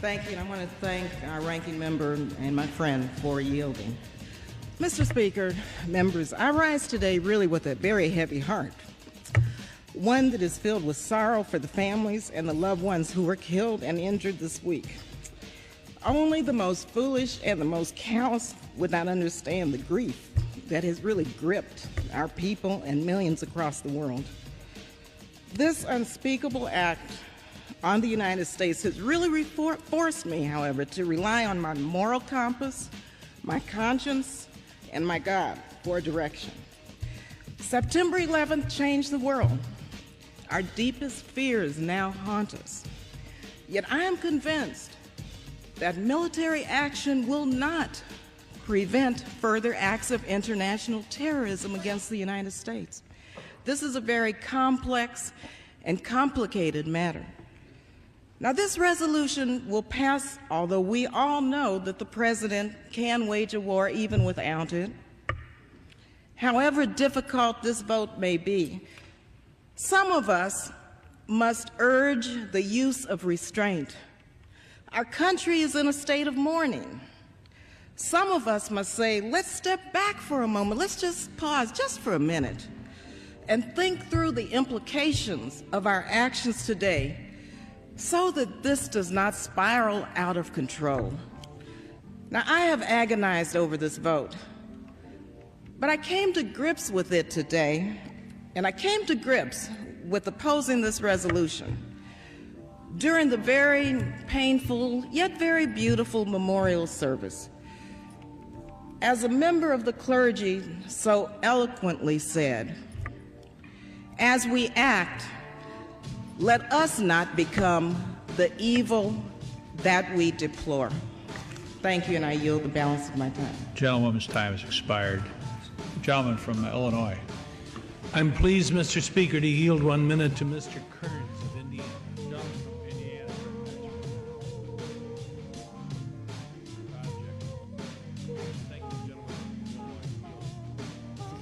Thank you, and I want to thank our ranking member and my friend for yielding. Mr. Speaker, members, I rise today really with a very heavy heart, one that is filled with sorrow for the families and the loved ones who were killed and injured this week. Only the most foolish and the most callous would not understand the grief that has really gripped our people and millions across the world. This unspeakable act on the United States has really forced me, however, to rely on my moral compass, my conscience, and my God for direction. September 11th changed the world. Our deepest fears now haunt us. Yet I am convinced that military action will not prevent further acts of international terrorism against the United States. This is a very complex and complicated matter. Now, this resolution will pass, although we all know that the President can wage a war even without it. However difficult this vote may be, some of us must urge the use of restraint. Our country is in a state of mourning. Some of us must say, let's step back for a moment. Let's just pause just for a minute and think through the implications of our actions today so that this does not spiral out of control. Now, I have agonized over this vote, but I came to grips with it today, and I came to grips with opposing this resolution during the very painful yet very beautiful memorial service. As a member of the clergy so eloquently said, as we act, let us not become the evil that we deplore. Thank you, and I yield the balance of my time. Gentlewoman's time has expired. Gentleman from Illinois. I'm pleased, Mr. Speaker, to yield 1 minute to Mr. Kearns of Indiana. Gentleman from Indiana. Thank you, gentlemen.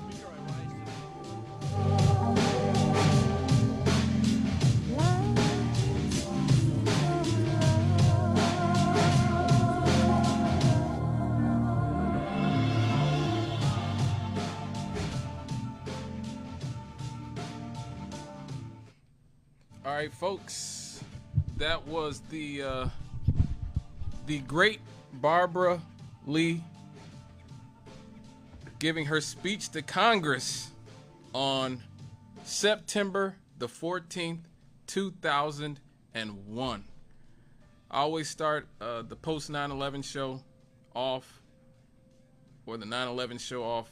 Speaker, I rise All right, folks, that was the great Barbara Lee giving her speech to Congress on September the 14th, 2001. I always start the post 9/11 show off, or the 9/11 show off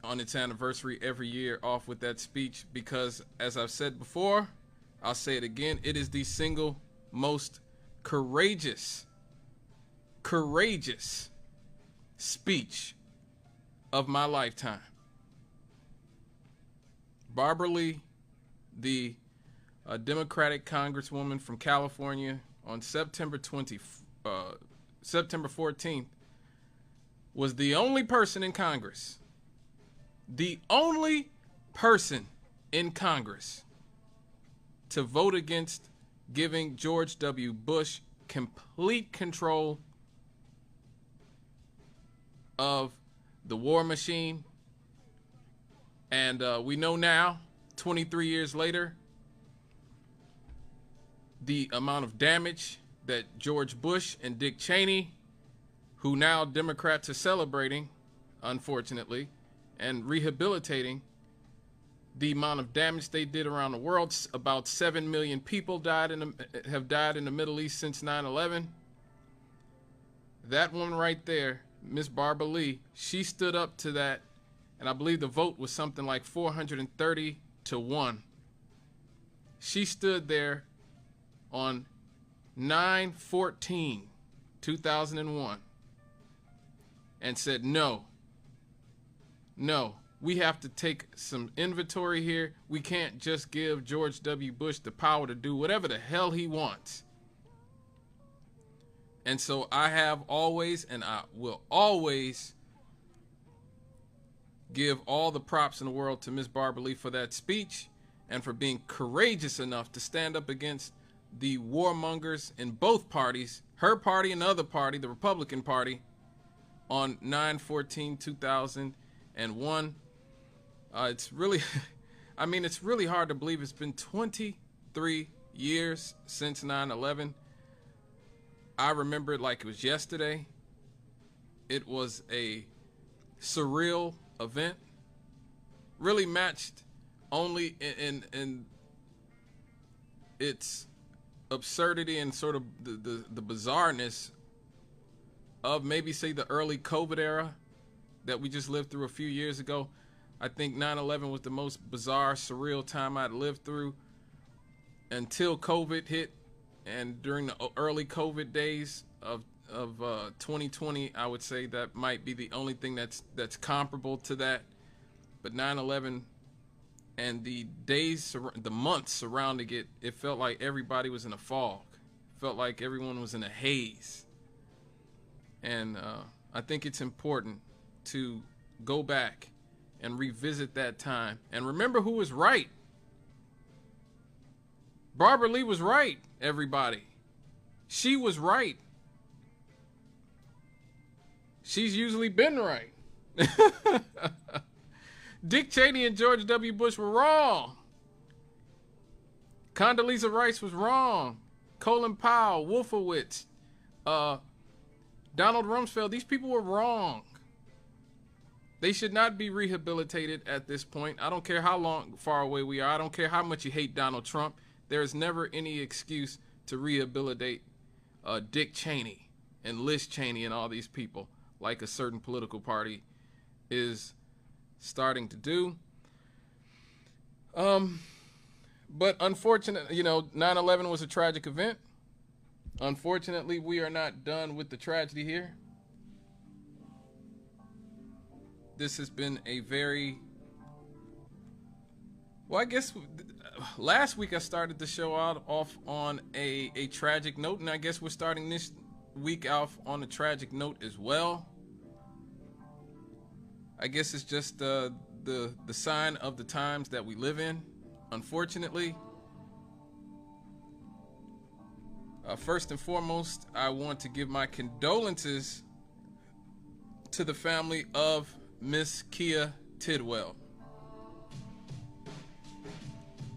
on its anniversary every year off with that speech because, as I've said before, I'll say it again, it is the single most courageous speech of my lifetime. Barbara Lee, the Democratic Congresswoman from California, on September 14th, was the only person in Congress to vote against giving George W. Bush complete control of the war machine. And we know now, 23 years later, the amount of damage that George Bush and Dick Cheney, who now Democrats are celebrating, unfortunately, and rehabilitating, the amount of damage they did around the world. About 7 million people have died in the Middle East since 9/11. That woman right there, Miss Barbara Lee, she stood up to that, and I believe the vote was something like 430 to 1. She stood there on 9/14/2001 and said, no, we have to take some inventory here. We can't just give George W. Bush the power to do whatever the hell he wants. And so I have always, and I will always, give all the props in the world to Ms. Barbara Lee for that speech and for being courageous enough to stand up against the warmongers in both parties, her party and the other party, the Republican Party, on 9/14/2001. It's really, I mean, it's really hard to believe it's been 23 years since 9/11. I remember it like it was yesterday. It was a surreal event, really matched only in its absurdity and sort of the bizarreness of maybe say the early COVID era that we just lived through a few years ago. I think 9/11 was the most bizarre, surreal time I'd lived through until COVID hit. And during the early COVID days of 2020, I would say that might be the only thing that's comparable to that. But 9/11 and the days, the months surrounding it, it felt like everybody was in a fog. It felt like everyone was in a haze. And I think it's important to go back and revisit that time and remember who was right. Barbara Lee was right, everybody. She was right. She's usually been right. Dick Cheney and George W. Bush were wrong. Condoleezza Rice was wrong. Colin Powell, Wolfowitz, Donald Rumsfeld, these people were wrong. They should not be rehabilitated at this point. I don't care how far away we are. I don't care how much you hate Donald Trump. There is never any excuse to rehabilitate Dick Cheney and Liz Cheney and all these people like a certain political party is starting to do. But unfortunately, 9/11 was a tragic event. Unfortunately, we are not done with the tragedy here. This has been a very, well, I guess last week I started the show off on a tragic note, and I guess we're starting this week off on a tragic note as well. I guess it's just the sign of the times that we live in, unfortunately. First and foremost, I want to give my condolences to the family of Miss Kia Tidwell.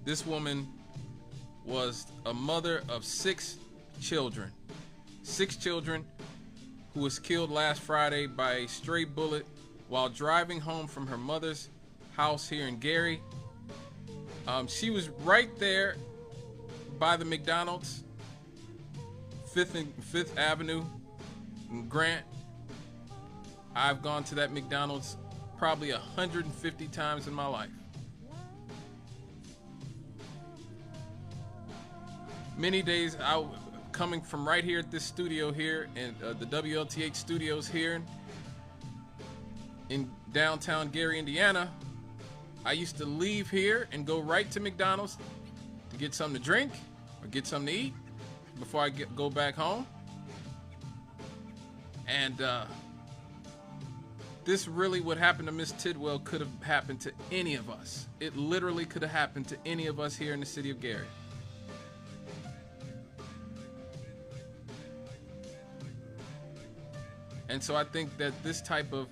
This woman was a mother of 6 children. 6 children who was killed last Friday by a stray bullet while driving home from her mother's house here in Gary. She was right there by the McDonald's, 5th Avenue in Grant. I've gone to that McDonald's probably 150 times in my life. Many days out coming from right here at this studio here in the WLTH studios here in downtown Gary, Indiana. I used to leave here and go right to McDonald's to get something to drink or get something to eat before I go back home. And this really, what happened to Miss Tidwell could have happened to any of us. It literally could have happened to any of us here in the city of Gary. And so I think that this type of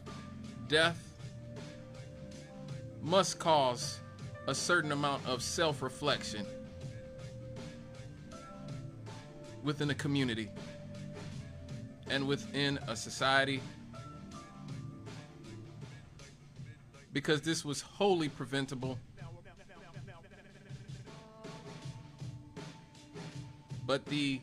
death must cause a certain amount of self-reflection within a community and within a society, because this was wholly preventable. But the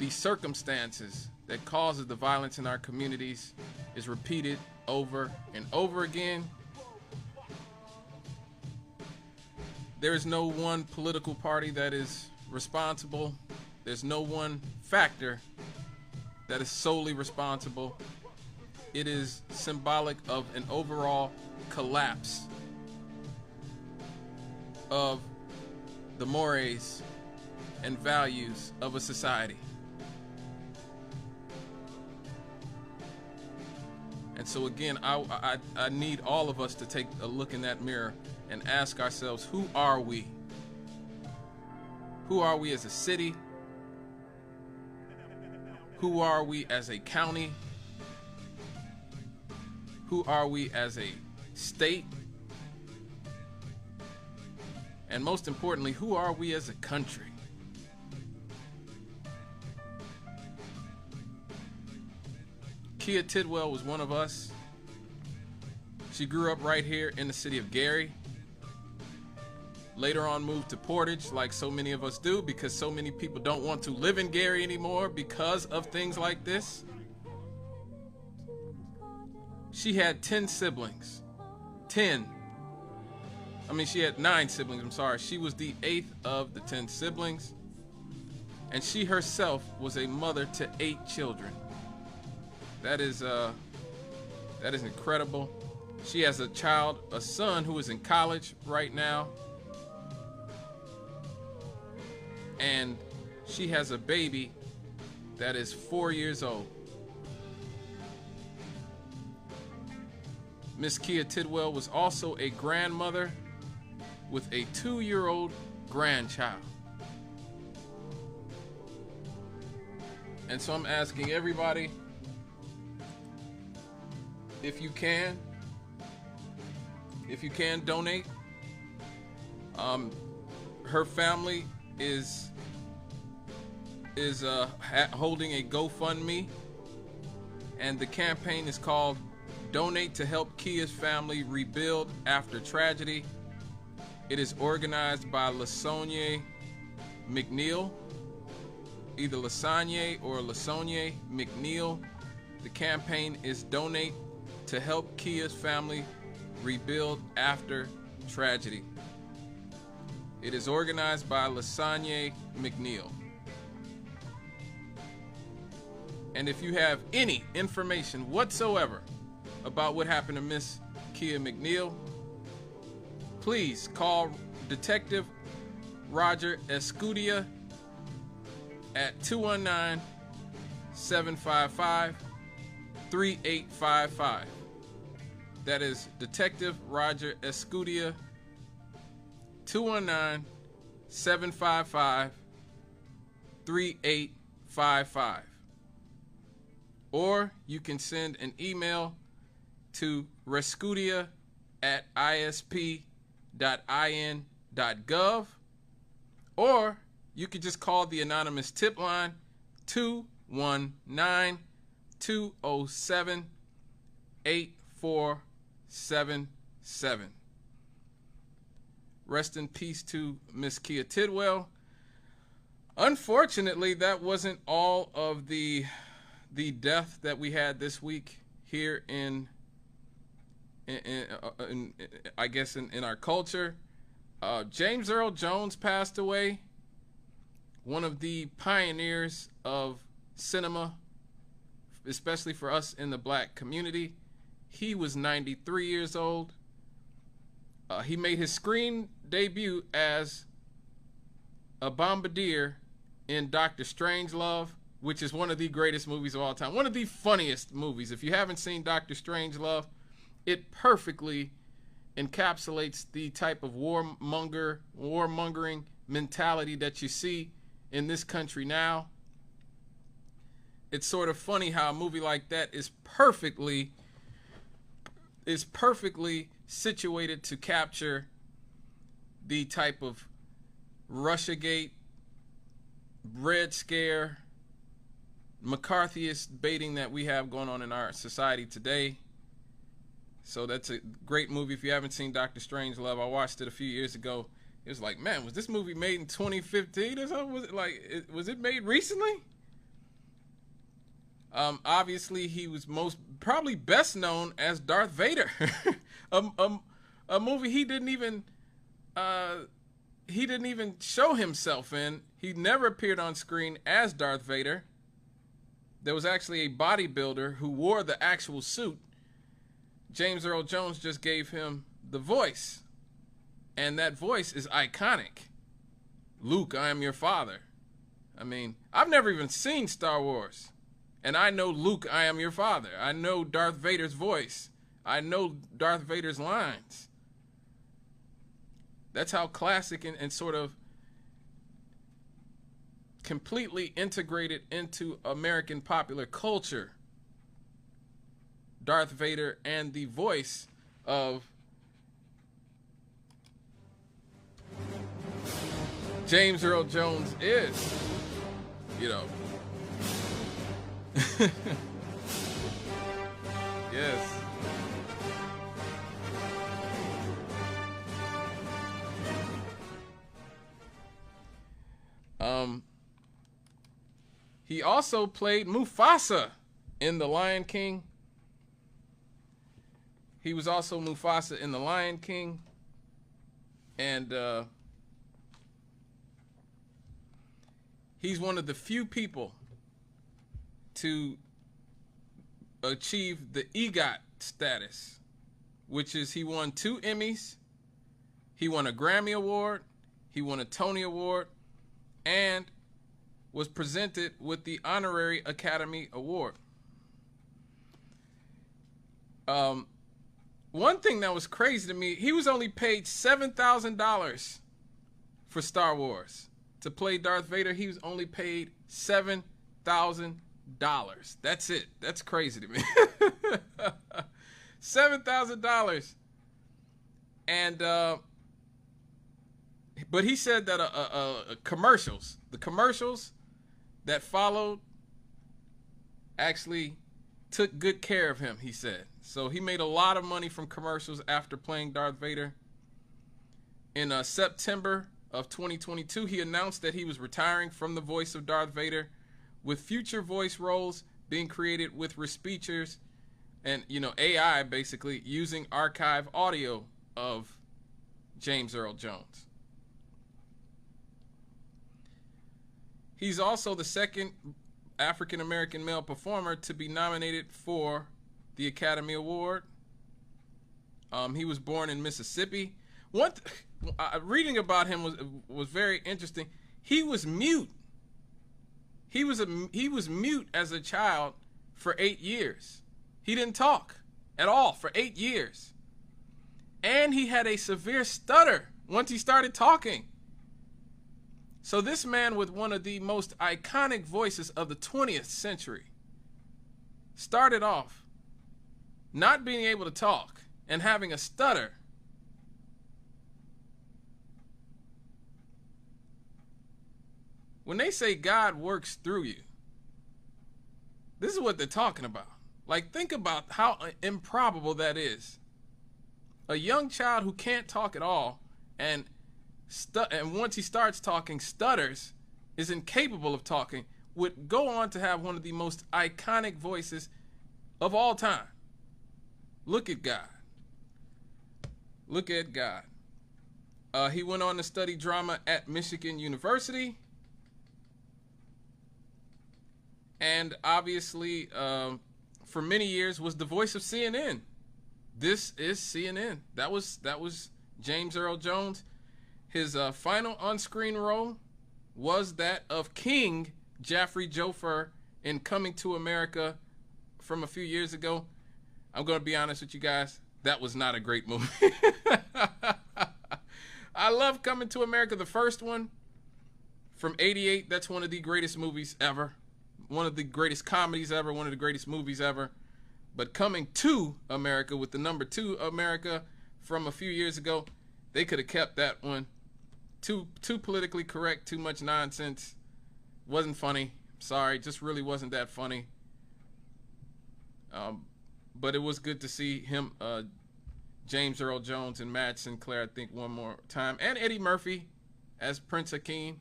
circumstances that causes the violence in our communities is repeated over and over again. There is no one political party that is responsible. There's no one factor that is solely responsible. It is symbolic of an overall collapse of the mores and values of a society. And so again, I need all of us to take a look in that mirror and ask ourselves, who are we? Who are we as a city? Who are we as a county? Who are we as a state? And most importantly, who are we as a country? Kia Tidwell was one of us. She grew up right here in the city of Gary. Later on moved to Portage, like so many of us do, because so many people don't want to live in Gary anymore because of things like this. She had 10 siblings. 10. I mean, she had 9 siblings, I'm sorry. She was the 8th of the 10 siblings. And she herself was a mother to 8 children. That is incredible. She has a son who is in college right now. And she has a baby that is 4 years old. Miss Kia Tidwell was also a grandmother with a 2-year-old grandchild. And so I'm asking everybody, if you can donate. Her family is holding a GoFundMe, and the campaign is called Donate to Help Kia's Family Rebuild After Tragedy. It is organized by LaSonia McNeil, either Lasagne or LaSonia McNeil. The campaign is Donate to Help Kia's Family Rebuild After Tragedy. It is organized by Lasagne McNeil. And if you have any information whatsoever about what happened to Miss Kia McNeil, please call Detective Roger Escudia at 219-755-3855. That is Detective Roger Escudia, 219-755-3855. Or you can send an email to rescudia@isp.in.gov, or you could just call the anonymous tip line 219-207-8477. Rest in peace to Miss Kia Tidwell. Unfortunately, that wasn't all of the death that we had this week here in I guess in our culture. James Earl Jones passed away, one of the pioneers of cinema, especially for us in the black community. He was 93 years old. He made his screen debut as a bombardier in Dr. Strangelove, which is one of the greatest movies of all time. One of the funniest movies. If you haven't seen Dr. Strangelove, it perfectly encapsulates the type of warmongering mentality that you see in this country now. It's sort of funny how a movie like that is perfectly situated to capture the type of Russiagate, Red Scare, McCarthyist baiting that we have going on in our society today. So that's a great movie. If you haven't seen Dr. Strangelove, I watched it a few years ago. It was like, man, was this movie made in 2015 or something? Was it made recently? Obviously, he was probably best known as Darth Vader. A movie he didn't even show himself in. He never appeared on screen as Darth Vader. There was actually a bodybuilder who wore the actual suit. James Earl Jones just gave him the voice, and that voice is iconic. Luke, I am your father. I mean, I've never even seen Star Wars, and I know Luke, I am your father. I know Darth Vader's voice. I know Darth Vader's lines. That's how classic and sort of completely integrated into American popular culture. Darth Vader and the voice of James Earl Jones is, you know. Yes. He also played Mufasa in The Lion King. He was also Mufasa in The Lion King. And he's one of the few people to achieve the EGOT status, which is he won 2 Emmys, he won a Grammy Award, he won a Tony Award, and was presented with the Honorary Academy Award. One thing that was crazy to me, he was only paid $7,000 for Star Wars. To play Darth Vader, he was only paid $7,000. That's it. That's crazy to me. $7,000. And but he said that the commercials that followed actually took good care of him, he said. So he made a lot of money from commercials after playing Darth Vader. In September of 2022, he announced that he was retiring from the voice of Darth Vader, with future voice roles being created with speechers and, you know, AI basically using archive audio of James Earl Jones. He's also the second African-American male performer to be nominated for the Academy Award. He was born in Mississippi. Reading about him was very interesting. He was mute. He was mute as a child for 8 years. He didn't talk at all for 8 years. And he had a severe stutter once he started talking. So this man, with one of the most iconic voices of the 20th century, started off not being able to talk and having a stutter. When they say God works through you, this is what they're talking about. Like, think about how improbable that is. A young child who can't talk at all and once he starts talking, stutters, is incapable of talking, would go on to have one of the most iconic voices of all time. Look at God. Look at God. He went on to study drama at Michigan University. And obviously, for many years, was the voice of CNN. This is CNN. That was James Earl Jones. His final on-screen role was that of King Jaffrey Joffer in Coming to America from a few years ago. I'm going to be honest with you guys. That was not a great movie. I love Coming to America, the first one from '88. That's one of the greatest movies ever. One of the greatest comedies ever. One of the greatest movies ever. But Coming to America with the number 2 America from a few years ago, they could have kept that one. Too politically correct, too much nonsense. Wasn't funny. Sorry, just really wasn't that funny. But it was good to see him, James Earl Jones and Matt Sinclair, I think, one more time. And Eddie Murphy as Prince Hakeem.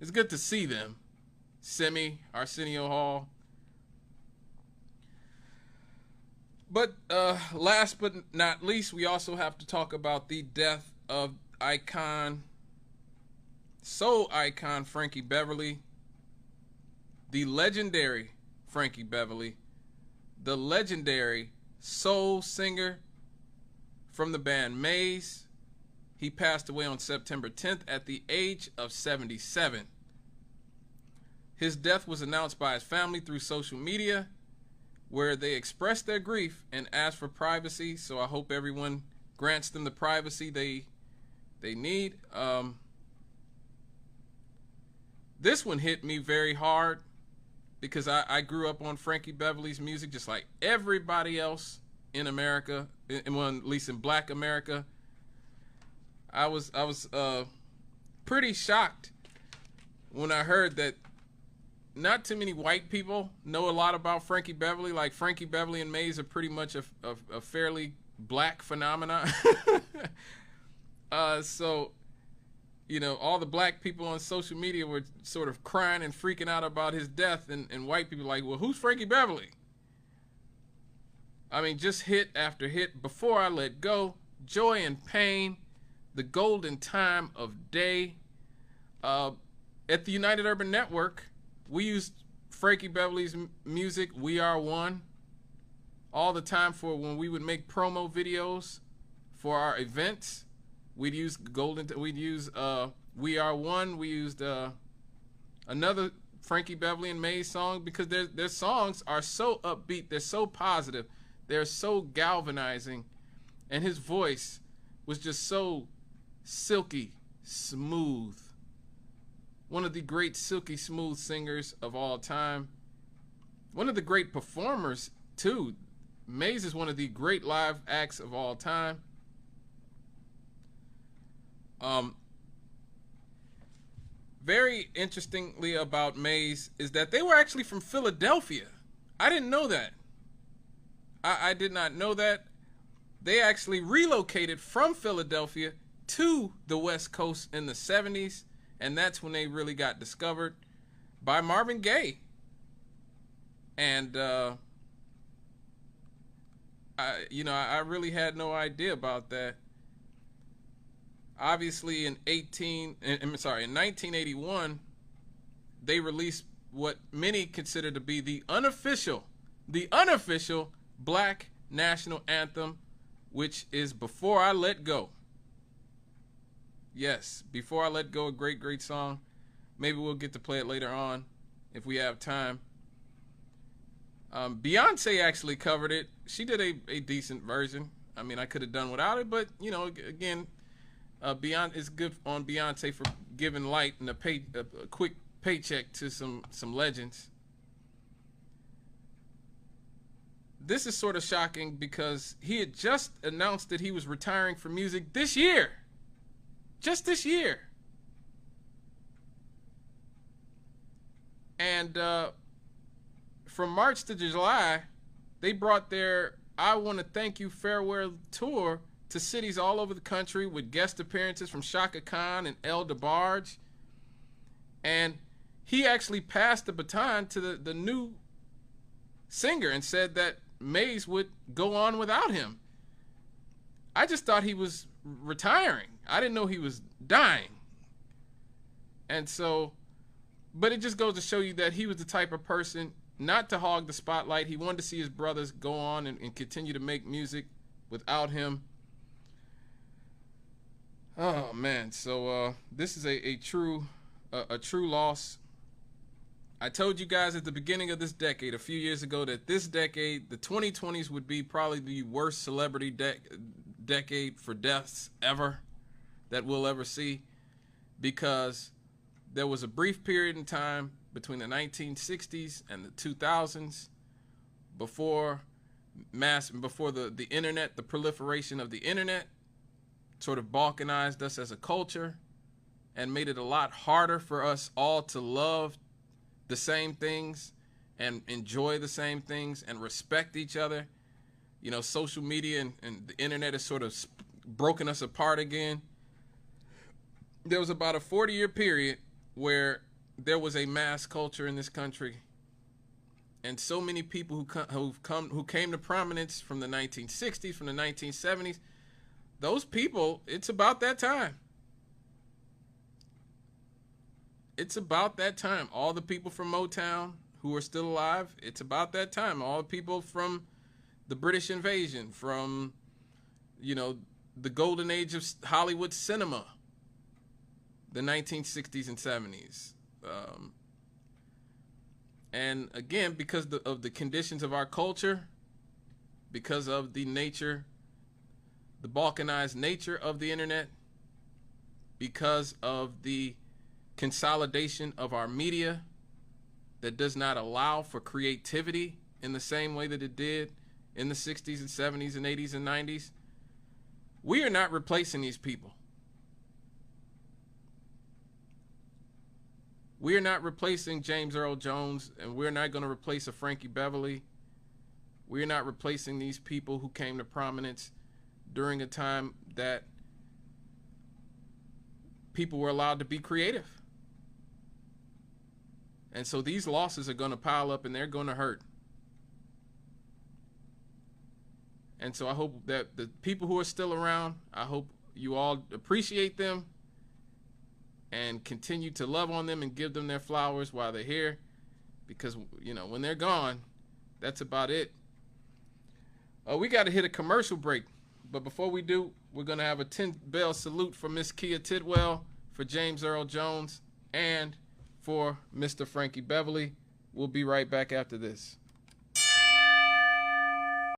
It's good to see them. Semi, Arsenio Hall. But last but not least, we also have to talk about the death of soul icon Frankie Beverly. The legendary Frankie Beverly. The legendary soul singer from the band Maze. He passed away on September 10th at the age of 77. His death was announced by his family through social media, where they expressed their grief and asked for privacy. So I hope everyone grants them the privacy they need. This one hit me very hard because I grew up on Frankie Beverly's music just like everybody else in America, well, at least in Black America. I was pretty shocked when I heard that not too many white people know a lot about Frankie Beverly. Like Frankie Beverly and Maze are pretty much a fairly black phenomenon. So, you know, all the black people on social media were sort of crying and freaking out about his death, and white people like, well, who's Frankie Beverly? I mean, just hit after hit. Before I Let Go, Joy and Pain, The Golden Time of Day. At the United Urban Network, we used Frankie Beverly's music, We Are One, all the time for when we would make promo videos for our events. We'd use We Are One. We used another Frankie Beverly and Maze song because their songs are so upbeat, they're so positive, they're so galvanizing, and his voice was just so silky smooth. One of the great silky smooth singers of all time. One of the great performers too. Maze is one of the great live acts of all time. Very interestingly about Maze is that they were actually from Philadelphia. I didn't know that. I did not know that. They actually relocated from Philadelphia to the West Coast in the 70s, and that's when they really got discovered by Marvin Gaye. And I really had no idea about that. Obviously, in 1981, they released what many consider to be the unofficial Black national anthem, which is Before I Let Go. Yes, Before I Let Go, a great, great song. Maybe we'll get to play it later on if we have time. Beyonce actually covered it. She did a decent version. I mean, I could have done without it, but, you know, again, it's good on Beyonce for giving light and a quick paycheck to some legends. This is sort of shocking because he had just announced that he was retiring from music this year. Just this year. And from March to July, they brought their I Want to Thank You Farewell Tour to cities all over the country with guest appearances from Shaka Khan and El DeBarge. And he actually passed the baton to the new singer and said that Maze would go on without him. I just thought he was retiring. I didn't know he was dying. And so, but it just goes to show you that he was the type of person not to hog the spotlight. He wanted to see his brothers go on and continue to make music without him. Oh man, so this is a true loss. I told you guys at the beginning of this decade, a few years ago, that this decade, the 2020s, would be probably the worst celebrity decade for deaths ever that we'll ever see, because there was a brief period in time between the 1960s and the 2000s before the internet, the proliferation of the internet sort of balkanized us as a culture and made it a lot harder for us all to love the same things and enjoy the same things and respect each other. You know, social media and the internet has sort of broken us apart again. There was about a 40-year period where there was a mass culture in this country, and so many people who came to prominence from the 1960s, from the 1970s, those people, it's about that time. It's about that time. All the people from Motown who are still alive, it's about that time. All the people from the British invasion, from, you know, the golden age of Hollywood cinema, the 1960s and 70s. And again, because of the conditions of our culture, because of the nature, the balkanized nature of the internet, because of the consolidation of our media that does not allow for creativity in the same way that it did in the 60s and 70s and 80s and 90s. We are not replacing these people. We are not replacing James Earl Jones, and we're not going to replace a Frankie Beverly. We're not replacing these people who came to prominence during a time that people were allowed to be creative. And so these losses are going to pile up and they're going to hurt. And so I hope that the people who are still around, I hope you all appreciate them and continue to love on them and give them their flowers while they're here, because, you know, when they're gone, that's about it. We got to hit a commercial break. But before we do, we're going to have a 10-bell salute for Miss Kia Tidwell, for James Earl Jones, and for Mr. Frankie Beverly. We'll be right back after this.